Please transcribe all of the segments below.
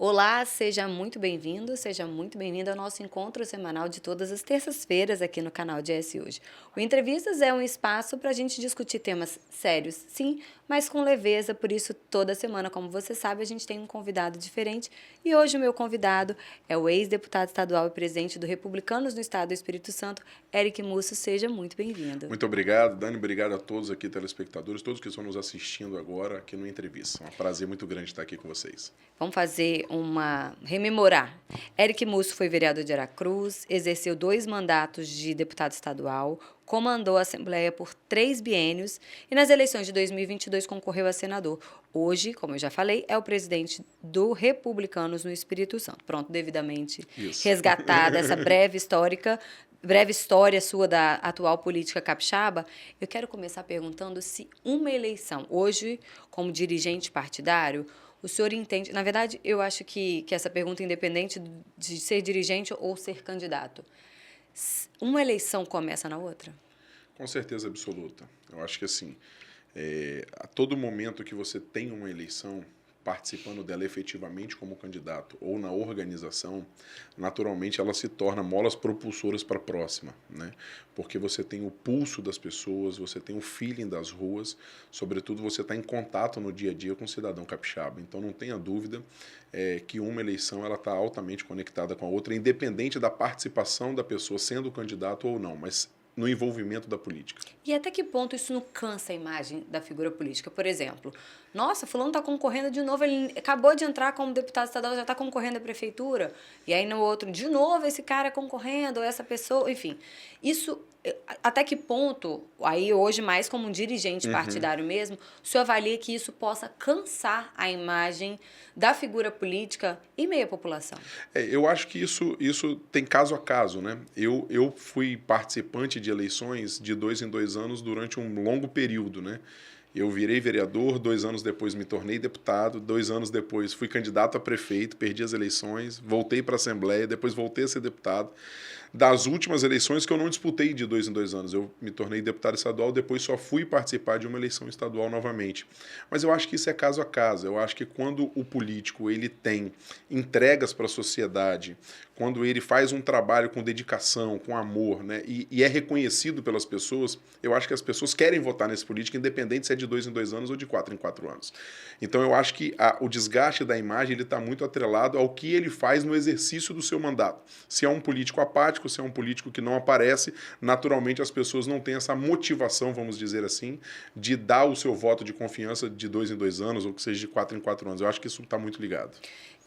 Olá, seja muito bem-vindo, seja muito bem-vinda ao nosso encontro semanal de todas as terças-feiras aqui no canal de S Hoje. O Entrevistas é um espaço para a gente discutir temas sérios, sim, mas com leveza, por isso toda semana, como você sabe, a gente tem um convidado diferente e hoje o meu convidado é o ex-deputado estadual e presidente do Republicanos no Estado do Espírito Santo, Eric Musso. Seja muito bem-vindo. Muito obrigado, Dani. Obrigado a todos aqui, telespectadores, todos que estão nos assistindo agora aqui no Entrevista. É um prazer muito grande estar aqui com vocês. Vamos rememorar. Eric Musso foi vereador de Aracruz, exerceu 2 mandatos de deputado estadual, comandou a Assembleia por 3 biênios e nas eleições de 2022 concorreu a senador. Hoje, como eu já falei, é o presidente do Republicanos no Espírito Santo. Pronto, devidamente resgatada essa breve história sua da atual política capixaba, eu quero começar perguntando se uma eleição, hoje, como dirigente partidário, o senhor entende... Na verdade, eu acho que essa pergunta, independente de ser dirigente ou ser candidato, uma eleição começa na outra? Com certeza absoluta. Eu acho que assim, a todo momento que você tem uma eleição, participando dela efetivamente como candidato ou na organização, naturalmente ela se torna molas propulsoras para a próxima, né? Porque você tem o pulso das pessoas, você tem o feeling das ruas, sobretudo você está em contato no dia a dia com o cidadão capixaba. Então não tenha dúvida que uma eleição ela está altamente conectada com a outra, independente da participação da pessoa sendo candidato ou não, mas no envolvimento da política. E até que ponto isso não cansa a imagem da figura política? Por exemplo, nossa, fulano está concorrendo de novo, ele acabou de entrar como deputado estadual, já está concorrendo à prefeitura, e aí no outro, de novo esse cara concorrendo, ou essa pessoa, enfim. Isso, até que ponto, aí hoje mais como um dirigente partidário mesmo, o senhor avalia que isso possa cansar a imagem da figura política em meio à população? Eu acho que isso tem caso a caso, né? Eu fui participante de eleições de 2 em 2 anos durante um longo período, né? Eu virei vereador, 2 anos depois me tornei deputado, 2 anos depois fui candidato a prefeito, perdi as eleições, voltei para a Assembleia, depois voltei a ser deputado. Das últimas eleições que eu não disputei de 2 em 2 anos, eu me tornei deputado estadual, depois só fui participar de uma eleição estadual novamente. Mas eu acho que isso é caso a caso. Eu acho que quando o político ele tem entregas para a sociedade, quando ele faz um trabalho com dedicação, com amor, né, e é reconhecido pelas pessoas, eu acho que as pessoas querem votar nesse político, independente se é de 2 em 2 anos ou de 4 em 4 anos. Então eu acho que o desgaste da imagem ele está muito atrelado ao que ele faz no exercício do seu mandato. Se é um político apático, se é um político que não aparece, naturalmente as pessoas não têm essa motivação, vamos dizer assim, de dar o seu voto de confiança de 2 em 2 anos ou que seja de 4 em 4 anos. Eu acho que isso está muito ligado.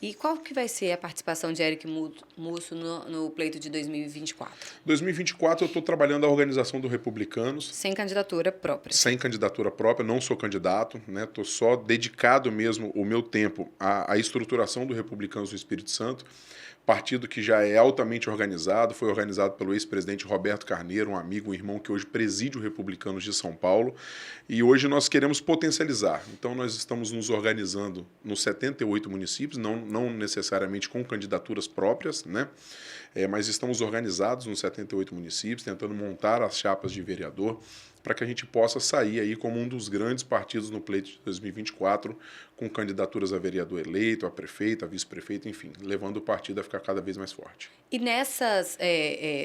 E qual que vai ser a participação de Eric Musso no pleito de 2024? 2024 eu estou trabalhando a organização do Republicanos. Sem candidatura própria. Sem candidatura própria, não sou candidato, né? Estou só dedicado mesmo o meu tempo à estruturação do Republicanos do Espírito Santo, partido que já é altamente organizado, foi organizado pelo ex-presidente Roberto Carneiro, um amigo, um irmão que hoje preside o Republicanos de São Paulo, e hoje nós queremos potencializar. Então nós estamos nos organizando nos 78 municípios, não necessariamente com candidaturas próprias, né? Mas estamos organizados nos 78 municípios, tentando montar as chapas de vereador, para que a gente possa sair aí como um dos grandes partidos no pleito de 2024, com candidaturas a vereador eleito, a prefeito, a vice-prefeito, enfim, levando o partido a ficar cada vez mais forte. E nessas,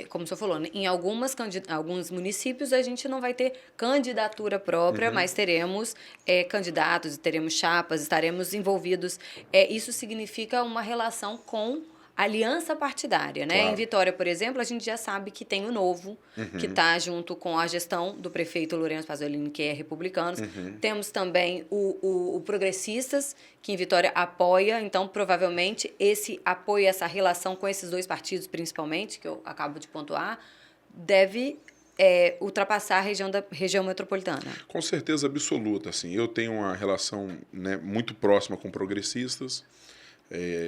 como o senhor falou, né, em alguns municípios a gente não vai ter candidatura própria, mas teremos candidatos, teremos chapas, estaremos envolvidos. Isso significa uma relação com aliança partidária, né? Claro. Em Vitória, por exemplo, a gente já sabe que tem o Novo, que está junto com a gestão do prefeito Lourenço Pasolini, que é republicanos. Temos também o Progressistas, que em Vitória apoia. Então, provavelmente, esse apoio, essa relação com esses 2 partidos, principalmente, que eu acabo de pontuar, deve ultrapassar a região metropolitana. Com certeza absoluta. Assim, eu tenho uma relação, né, muito próxima com progressistas.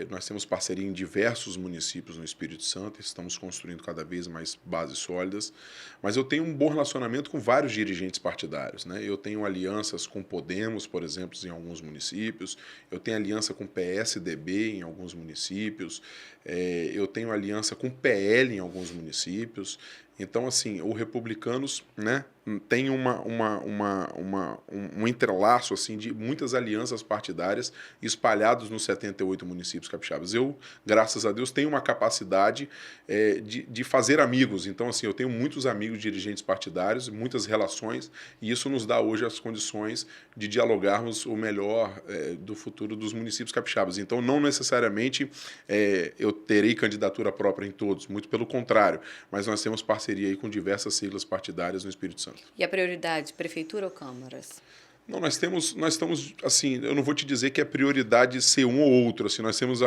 Nós temos parceria em diversos municípios no Espírito Santo, estamos construindo cada vez mais bases sólidas, mas eu tenho um bom relacionamento com vários dirigentes partidários, né? Eu tenho alianças com Podemos, por exemplo, em alguns municípios, eu tenho aliança com PSDB em alguns municípios, eu tenho aliança com PL em alguns municípios. Então, assim, o Republicanos, né, tem um entrelaço assim, de muitas alianças partidárias espalhados nos 78 municípios capixabas. Eu, graças a Deus, tenho uma capacidade de fazer amigos. Então, assim, eu tenho muitos amigos dirigentes partidários, muitas relações, e isso nos dá hoje as condições de dialogarmos o melhor do futuro dos municípios capixabas. Então, não necessariamente eu terei candidatura própria em todos, muito pelo contrário, mas nós temos parceria aí com diversas siglas partidárias no Espírito Santo. E a prioridade, prefeitura ou câmaras? Não, nós estamos, assim, eu não vou te dizer que é prioridade ser um ou outro, assim, nós temos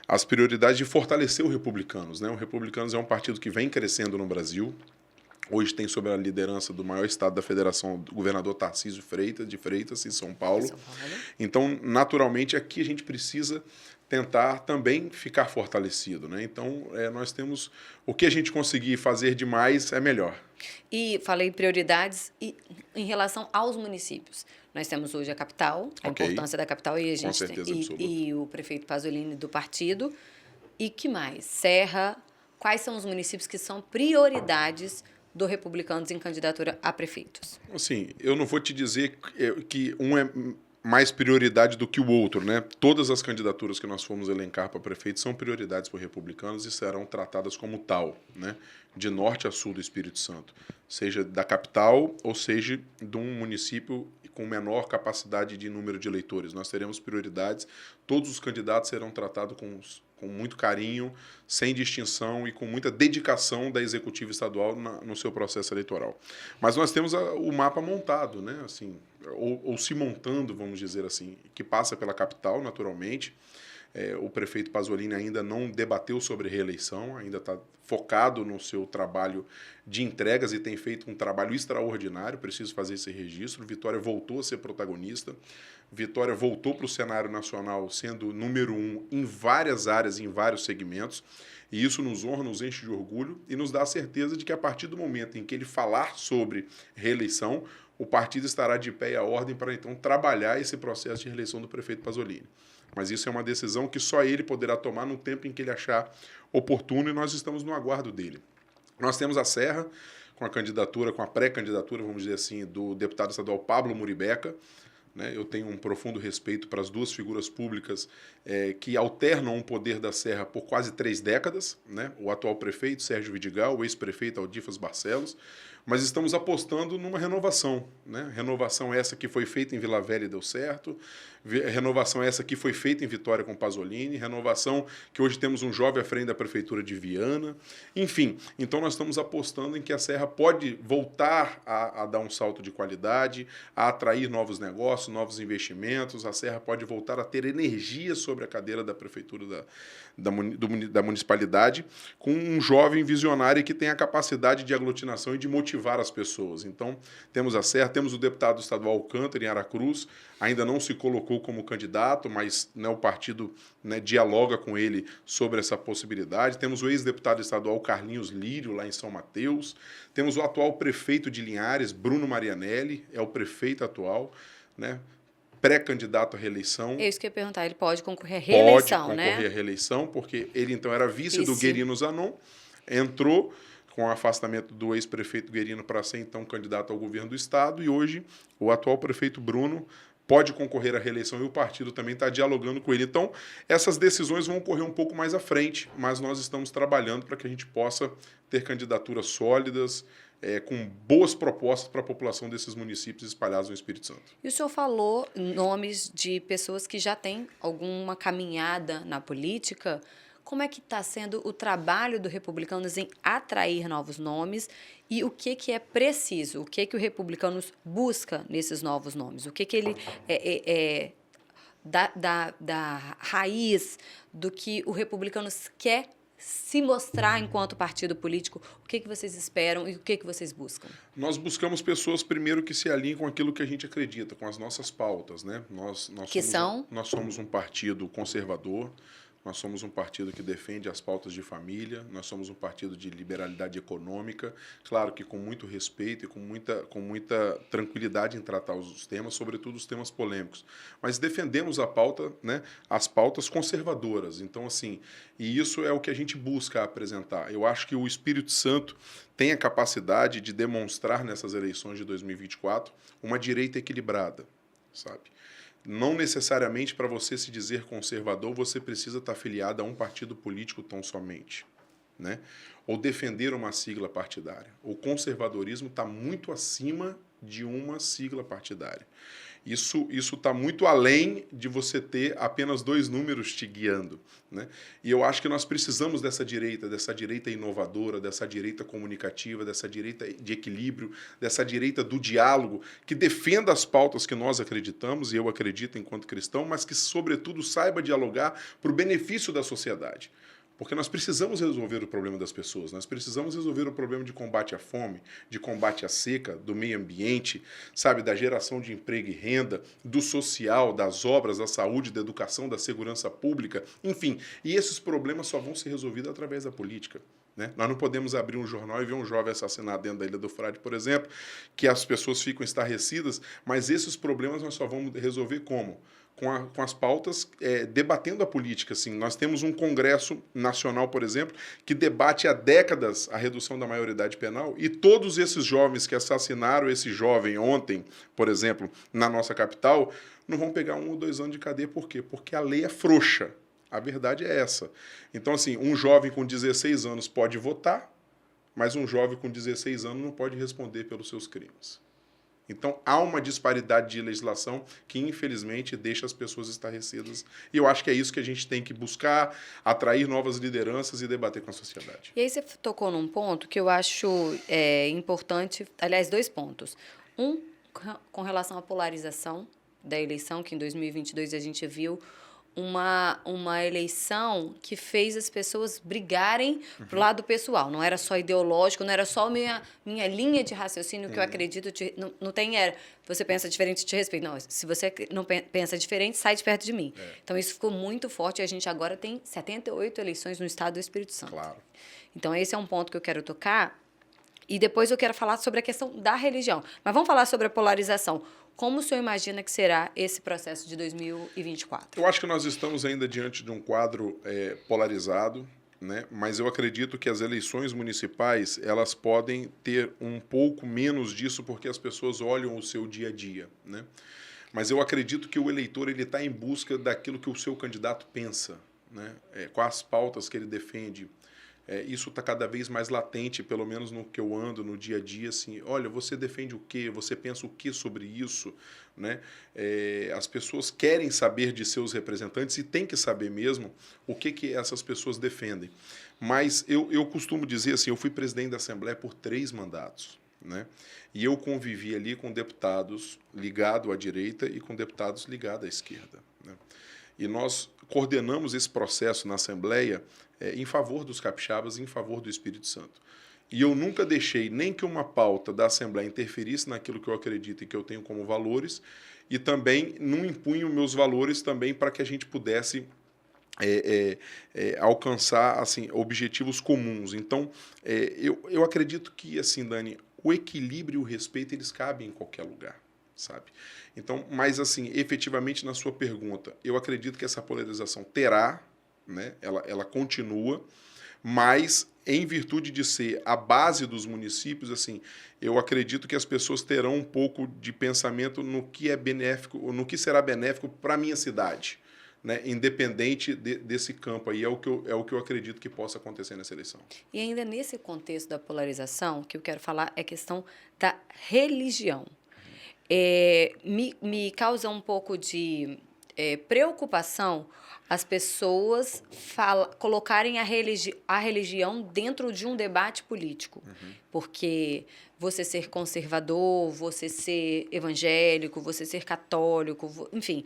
as prioridades de fortalecer o Republicanos, né? O Republicanos é um partido que vem crescendo no Brasil, hoje tem sob a liderança do maior estado da federação, do governador Tarcísio de Freitas, em São Paulo. Então, naturalmente, aqui a gente precisa tentar também ficar fortalecido, né? Então, nós temos o que a gente conseguir fazer de mais é melhor. E falei prioridades em relação aos municípios. Nós temos hoje a capital, a importância da capital, e a gente com certeza absoluta. E o prefeito Pasolini do partido. E que mais? Serra. Quais são os municípios que são prioridades do Republicanos em candidatura a prefeitos? Assim, eu não vou te dizer que um é mais prioridade do que o outro, né? Todas as candidaturas que nós formos elencar para prefeito são prioridades para Republicanos e serão tratadas como tal, né? De norte a sul do Espírito Santo, seja da capital ou seja de um município com menor capacidade de número de eleitores. Nós teremos prioridades, todos os candidatos serão tratados com muito carinho, sem distinção e com muita dedicação da executiva estadual no seu processo eleitoral. Mas nós temos o mapa montado, né? Assim, ou se montando, vamos dizer assim, que passa pela capital, naturalmente. O prefeito Pasolini ainda não debateu sobre reeleição, ainda está focado no seu trabalho de entregas e tem feito um trabalho extraordinário, preciso fazer esse registro. Vitória voltou a ser protagonista, Vitória voltou para o cenário nacional sendo número 1 em várias áreas, em vários segmentos, e isso nos honra, nos enche de orgulho e nos dá a certeza de que a partir do momento em que ele falar sobre reeleição, o partido estará de pé e à ordem para então trabalhar esse processo de reeleição do prefeito Pasolini. Mas isso é uma decisão que só ele poderá tomar no tempo em que ele achar oportuno e nós estamos no aguardo dele. Nós temos a Serra com a candidatura, com a pré-candidatura, vamos dizer assim, do deputado estadual Pablo Muribeca. Né? Eu tenho um profundo respeito para as duas figuras públicas que alternam o poder da Serra por quase 3 décadas, né? O atual prefeito Sérgio Vidigal, o ex-prefeito Aldifas Barcelos, mas estamos apostando numa renovação, né? Renovação essa que foi feita em Vila Velha e deu certo, renovação essa que foi feita em Vitória com Pasolini, renovação que hoje temos um jovem à frente da Prefeitura de Viana, enfim. Então nós estamos apostando em que a Serra pode voltar a dar um salto de qualidade, a atrair novos negócios, novos investimentos, a Serra pode voltar a ter energia sobre a cadeira da Prefeitura da municipalidade, com um jovem visionário que tem a capacidade de aglutinação e de motivar as pessoas. Então, temos a Serra, temos o deputado estadual Alcântara em Aracruz, ainda não se colocou como candidato, mas o partido dialoga com ele sobre essa possibilidade. Temos o ex-deputado estadual Carlinhos Lírio, lá em São Mateus. Temos o atual prefeito de Linhares, Bruno Marianelli, é o prefeito atual, né? Pré-candidato à reeleição. É isso que eu ia perguntar, ele pode concorrer à reeleição, né? Pode concorrer à reeleição, porque ele então era vice do Guerino Zanon, entrou com o afastamento do ex-prefeito Guerino para ser então candidato ao governo do estado, e hoje o atual prefeito Bruno pode concorrer à reeleição e o partido também está dialogando com ele. Então, essas decisões vão ocorrer um pouco mais à frente, mas nós estamos trabalhando para que a gente possa ter candidaturas sólidas, com boas propostas para a população desses municípios espalhados no Espírito Santo. E o senhor falou nomes de pessoas que já têm alguma caminhada na política. Como é que está sendo o trabalho do Republicanos em atrair novos nomes e o que é preciso? O que o Republicanos busca nesses novos nomes? O que ele da raiz do que o Republicanos quer se mostrar enquanto partido político? O que vocês esperam e o que vocês buscam? Nós buscamos pessoas, primeiro, que se alinhem com aquilo que a gente acredita, com as nossas pautas, né? Nós somos um partido conservador, Nós somos um partido que defende as pautas de família, nós somos um partido de liberalidade econômica, claro que com muito respeito e com muita tranquilidade em tratar os temas, sobretudo os temas polêmicos. Mas defendemos a pauta, né, as pautas conservadoras. Então, assim, e isso é o que a gente busca apresentar. Eu acho que o Espírito Santo tem a capacidade de demonstrar nessas eleições de 2024 uma direita equilibrada, sabe? Não necessariamente para você se dizer conservador, você precisa estar afiliado a um partido político tão somente, né? Ou defender uma sigla partidária. O conservadorismo está muito acima de uma sigla partidária. Isso está muito além de você ter apenas 2 números te guiando, né? E eu acho que nós precisamos dessa direita inovadora, dessa direita comunicativa, dessa direita de equilíbrio, dessa direita do diálogo, que defenda as pautas que nós acreditamos, e eu acredito enquanto cristão, mas que, sobretudo, saiba dialogar para o benefício da sociedade. Porque nós precisamos resolver o problema das pessoas, nós precisamos resolver o problema de combate à fome, de combate à seca, do meio ambiente, sabe, da geração de emprego e renda, do social, das obras, da saúde, da educação, da segurança pública, enfim. E esses problemas só vão ser resolvidos através da política, né? Nós não podemos abrir um jornal e ver um jovem assassinado dentro da Ilha do Frade, por exemplo, que as pessoas ficam estarrecidas, mas esses problemas nós só vamos resolver como? Com as pautas, debatendo a política. Assim. Nós temos um Congresso Nacional, por exemplo, que debate há décadas a redução da maioridade penal, e todos esses jovens que assassinaram esse jovem ontem, por exemplo, na nossa capital, não vão pegar 1 ou 2 anos de cadeia. Por quê? Porque a lei é frouxa. A verdade é essa. Então, assim, um jovem com 16 anos pode votar, mas um jovem com 16 anos não pode responder pelos seus crimes. Então, há uma disparidade de legislação que, infelizmente, deixa as pessoas estarrecidas. E eu acho que é isso que a gente tem que buscar, atrair novas lideranças e debater com a sociedade. E aí você tocou num ponto que eu acho importante, aliás, 2 pontos. Um, com relação à polarização da eleição, que em 2022 a gente viu uma eleição que fez as pessoas brigarem pro lado pessoal. Não era só ideológico, não era só minha linha de raciocínio que eu acredito. Não tem você pensa diferente, te respeito. Não, se você não pensa diferente, sai de perto de mim. Então, isso ficou muito forte e a gente agora tem 78 eleições no estado do Espírito Santo. Claro. Então, esse é um ponto que eu quero tocar. E depois eu quero falar sobre a questão da religião. Mas vamos falar sobre a polarização. Como o senhor imagina que será esse processo de 2024? Eu acho que nós estamos ainda diante de um quadro polarizado, né? Mas eu acredito que as eleições municipais elas podem ter um pouco menos disso porque as pessoas olham o seu dia a dia, né? Mas eu acredito que o eleitor ele está em busca daquilo que o seu candidato pensa, né? Quais as pautas que ele defende. Isso está cada vez mais latente, pelo menos no que eu ando no dia a dia, assim, olha, você defende o quê? Você pensa o quê sobre isso? Né? As pessoas querem saber de seus representantes e tem que saber mesmo o que essas pessoas defendem. Mas eu costumo dizer assim, eu fui presidente da Assembleia por 3 mandatos, né? E eu convivi ali com deputados ligados à direita e com deputados ligados à esquerda, né? E nós coordenamos esse processo na Assembleia em favor dos capixabas, em favor do Espírito Santo. E eu nunca deixei nem que uma pauta da Assembleia interferisse naquilo que eu acredito e que eu tenho como valores, e também não impunho meus valores também para que a gente pudesse alcançar assim, objetivos comuns. Então, eu acredito que, assim, Dani, o equilíbrio e o respeito, eles cabem em qualquer lugar, sabe? Então, mas assim, efetivamente na sua pergunta, eu acredito que essa polarização terá, né? Ela continua, mas em virtude de ser a base dos municípios, assim, eu acredito que as pessoas terão um pouco de pensamento no que é benéfico, ou no que será benéfico para a minha cidade, né? Independente desse campo aí, é o que eu acredito que possa acontecer nessa eleição. E ainda nesse contexto da polarização, o que eu quero falar é a questão da religião. Me causa um pouco de preocupação as pessoas colocarem a religião dentro de um debate político. Porque você ser conservador, você ser evangélico, você ser católico, enfim,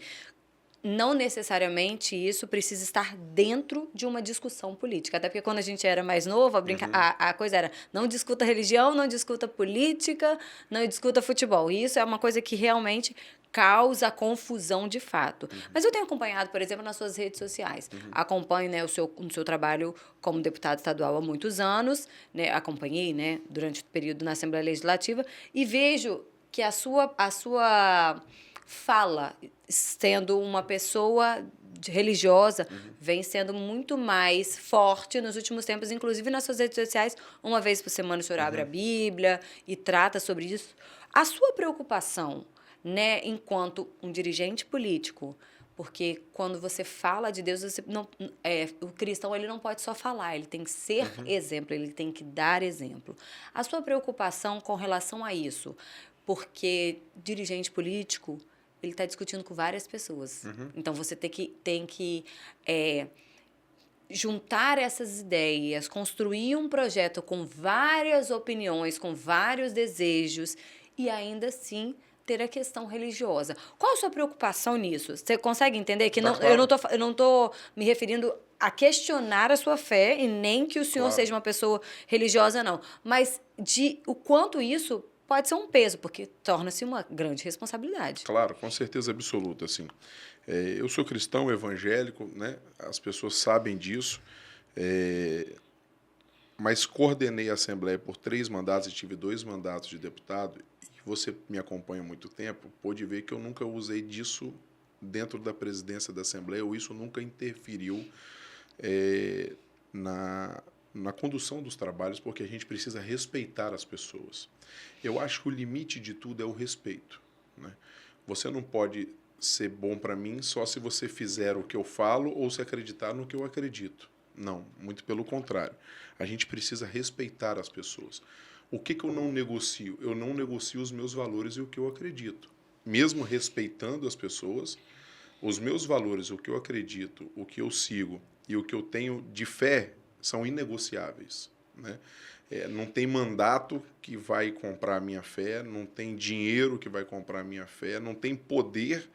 não necessariamente isso precisa estar dentro de uma discussão política. Até porque quando a gente era mais novo, a coisa era não discuta religião, não discuta política, não discuta futebol. E isso é uma coisa que realmente causa confusão de fato. Mas eu tenho acompanhado, por exemplo, nas suas redes sociais. Acompanho, né, o seu trabalho como deputado estadual há muitos anos, né, acompanhei, né, durante o período na Assembleia Legislativa, e vejo que a sua fala, sendo uma pessoa religiosa, vem sendo muito mais forte nos últimos tempos, inclusive nas suas redes sociais. Uma vez por semana o senhor abre a Bíblia e trata sobre isso. A sua preocupação, né, enquanto um dirigente político, porque quando você fala de Deus, você não, o cristão ele não pode só falar, ele tem que ser exemplo, ele tem que dar exemplo. A sua preocupação com relação a isso, porque dirigente político, ele está discutindo com várias pessoas. Então, você tem que juntar essas ideias, construir um projeto com várias opiniões, com vários desejos e ainda assim ter a questão religiosa. Qual a sua preocupação nisso? Você consegue entender que não, Claro. eu não tô me referindo a questionar a sua fé e nem que o senhor Claro. seja uma pessoa religiosa, não. Mas de o quanto isso pode ser um peso, porque torna-se uma grande responsabilidade. Claro, com certeza absoluta, assim. Eu sou cristão evangélico, né? As pessoas sabem disso, mas coordenei a Assembleia por 3 mandatos e tive 2 mandatos de deputado, e você me acompanha há muito tempo, pôde ver que eu nunca usei disso dentro da presidência da Assembleia, ou isso nunca interferiu na condução dos trabalhos, porque a gente precisa respeitar as pessoas. Eu acho que o limite de tudo é o respeito, né? Você não pode ser bom para mim só se você fizer o que eu falo ou se acreditar no que eu acredito. Não, muito pelo contrário. A gente precisa respeitar as pessoas. O que eu não negocio? Eu não negocio os meus valores e o que eu acredito. Mesmo respeitando as pessoas, os meus valores, o que eu acredito, o que eu sigo e o que eu tenho de fé são inegociáveis, né? Não tem mandato que vai comprar a minha fé, não tem dinheiro que vai comprar a minha fé, não tem poder,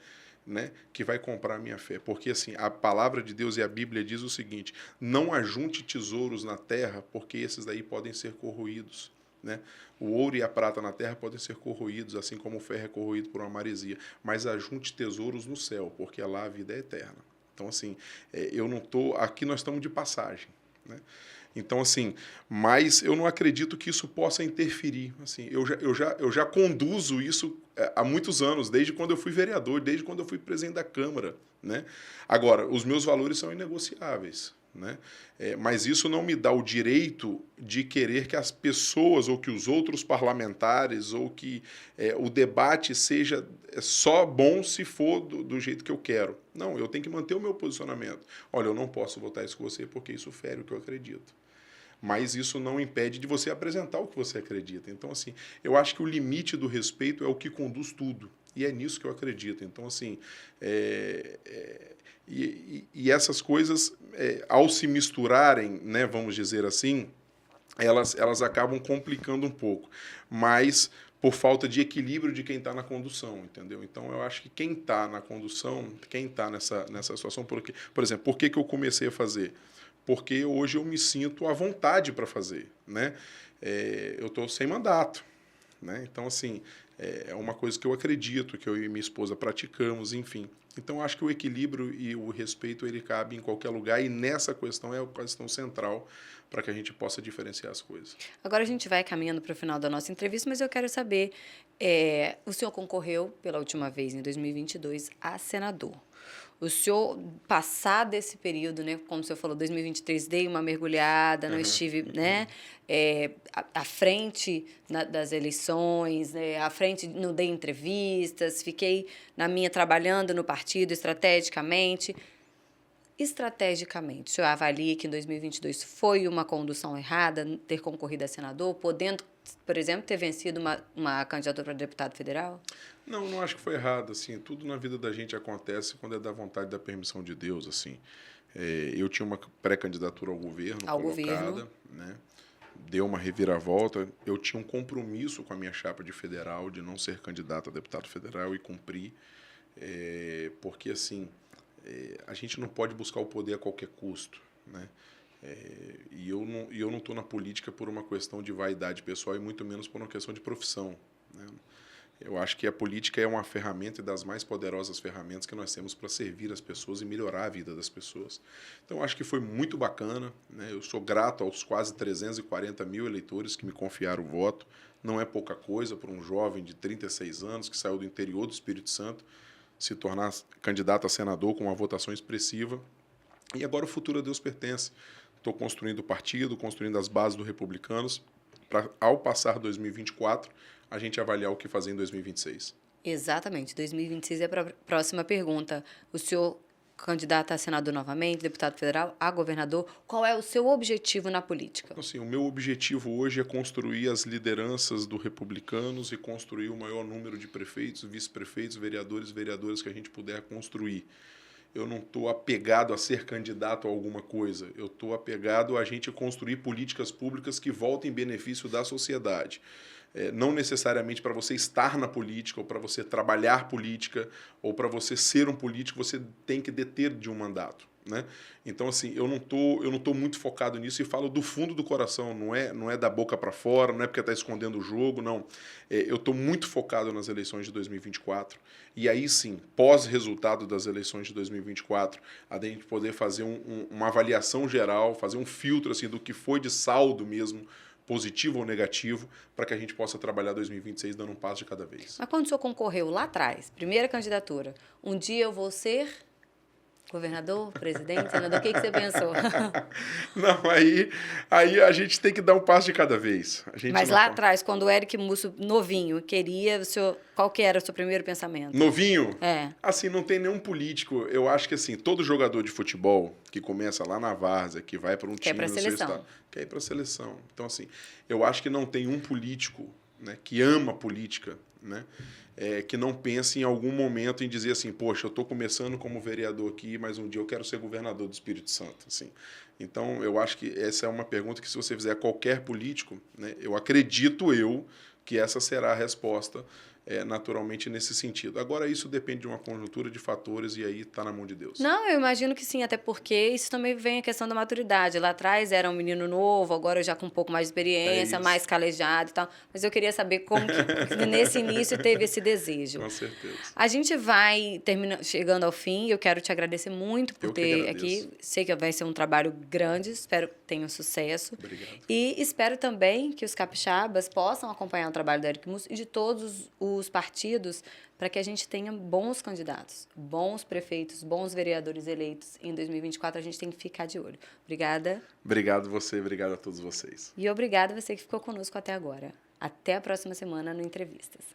né, que vai comprar a minha fé. Porque assim, a palavra de Deus e a Bíblia diz o seguinte: não ajunte tesouros na terra, porque esses daí podem ser corroídos, né? O ouro e a prata na terra podem ser corroídos, assim como o ferro é corroído por uma maresia. Mas ajunte tesouros no céu, porque lá a vida é eterna. Então, assim, eu não tô aqui, nós estamos de passagem, né? Então, assim, mas eu não acredito que isso possa interferir. Assim, eu já conduzo isso há muitos anos, desde quando eu fui vereador, desde quando eu fui presidente da Câmara, né? Agora, os meus valores são inegociáveis, né? Mas isso não me dá o direito de querer que as pessoas ou que os outros parlamentares ou que o debate seja só bom se for do jeito que eu quero. Não, eu tenho que manter o meu posicionamento. Olha, eu não posso votar isso com você porque isso fere o que eu acredito. Mas isso não impede de você apresentar o que você acredita. Então, assim, eu acho que o limite do respeito é o que conduz tudo. E é nisso que eu acredito. Então, assim, e essas coisas, ao se misturarem, né, vamos dizer assim, elas acabam complicando um pouco. Mas por falta de equilíbrio de quem está na condução, entendeu? Então, eu acho que quem está na condução, quem está nessa situação, por exemplo, por que eu comecei a fazer? Porque hoje eu me sinto à vontade para fazer, né? Eu estou sem mandato, né? Então, assim, é uma coisa que eu acredito, que eu e minha esposa praticamos, enfim. Então, acho que o equilíbrio e o respeito, ele cabe em qualquer lugar, e nessa questão é a questão central para que a gente possa diferenciar as coisas. Agora a gente vai caminhando para o final da nossa entrevista, mas eu quero saber, o senhor concorreu pela última vez, em 2022, a senador. O senhor, passado esse período, né, como o senhor falou, 2023, dei uma mergulhada, não estive, né, à frente das eleições, né, à frente, não dei entrevistas, fiquei na minha trabalhando no partido estrategicamente. Estrategicamente, o senhor avalia que em 2022 foi uma condução errada ter concorrido a senador, podendo, por exemplo, ter vencido uma candidatura para deputado federal? Não, não acho que foi errado, assim, tudo na vida da gente acontece quando é da vontade e da permissão de Deus, assim. Eu tinha uma pré-candidatura ao governo Ao governo. colocada, né? Deu uma reviravolta, eu tinha um compromisso com a minha chapa de federal de não ser candidato a deputado federal e cumpri, porque, assim, a gente não pode buscar o poder a qualquer custo, né? E eu não estou na política por uma questão de vaidade pessoal e muito menos por uma questão de profissão, né? Eu acho que a política é uma ferramenta e das mais poderosas ferramentas que nós temos para servir as pessoas e melhorar a vida das pessoas. Então, acho que foi muito bacana, né? Eu sou grato aos quase 340 mil eleitores que me confiaram o voto. Não é pouca coisa para um jovem de 36 anos que saiu do interior do Espírito Santo se tornar candidato a senador com uma votação expressiva. E agora o futuro a Deus pertence. Estou construindo o partido, construindo as bases do Republicanos, para, ao passar 2024, a gente avaliar o que fazer em 2026. Exatamente. 2026 é a próxima pergunta. O senhor candidato a senador novamente, deputado federal, a governador, qual é o seu objetivo na política? Assim, o meu objetivo hoje é construir as lideranças do Republicanos e construir o maior número de prefeitos, vice-prefeitos, vereadores, vereadoras que a gente puder construir. Eu não estou apegado a ser candidato a alguma coisa. Eu estou apegado a gente construir políticas públicas que voltem em benefício da sociedade. Não necessariamente para você estar na política, ou para você trabalhar política, ou para você ser um político, você tem que deter de um mandato, né? Então, assim, eu não tô muito focado nisso e falo do fundo do coração, não é da boca para fora, não é porque está escondendo o jogo, não. Eu estou muito focado nas eleições de 2024 e aí sim, pós-resultado das eleições de 2024, a gente poder fazer uma avaliação geral, fazer um filtro assim, do que foi de saldo mesmo, positivo ou negativo, para que a gente possa trabalhar 2026 dando um passo de cada vez. Mas quando o senhor concorreu lá atrás, primeira candidatura, um dia eu vou ser governador, presidente, senador, o que você pensou? Não, aí a gente tem que dar um passo de cada vez. Mas lá atrás, quando o Eric Musso, novinho, queria, qual que era o seu primeiro pensamento? Novinho? É. Assim, não tem nenhum político. Eu acho que assim, todo jogador de futebol que começa lá na várzea, que vai para um time Quer ir para a seleção. estado, quer ir para a seleção. Então, assim, eu acho que não tem um político, né, que ama política, né, que não pense em algum momento em dizer assim, poxa, eu estou começando como vereador aqui, mas um dia eu quero ser governador do Espírito Santo. Assim. Então, eu acho que essa é uma pergunta que, se você fizer a qualquer político, né, eu acredito que essa será a resposta naturalmente nesse sentido. Agora, isso depende de uma conjuntura de fatores e aí está na mão de Deus. Não, eu imagino que sim, até porque isso também vem a questão da maturidade. Lá atrás era um menino novo, agora já com um pouco mais de experiência, mais calejado e tal. Mas eu queria saber como que nesse início teve esse desejo. Com certeza. A gente vai chegando ao fim. Eu quero te agradecer muito por ter aqui. Sei que vai ser um trabalho grande, espero que tenha sucesso. Obrigado. E espero também que os capixabas possam acompanhar o trabalho do Eric Musso e de todos os partidos, para que a gente tenha bons candidatos, bons prefeitos, bons vereadores eleitos em 2024. A gente tem que ficar de olho. Obrigada. Obrigado você, obrigado a todos vocês. E obrigada você que ficou conosco até agora. Até a próxima semana no Entrevistas.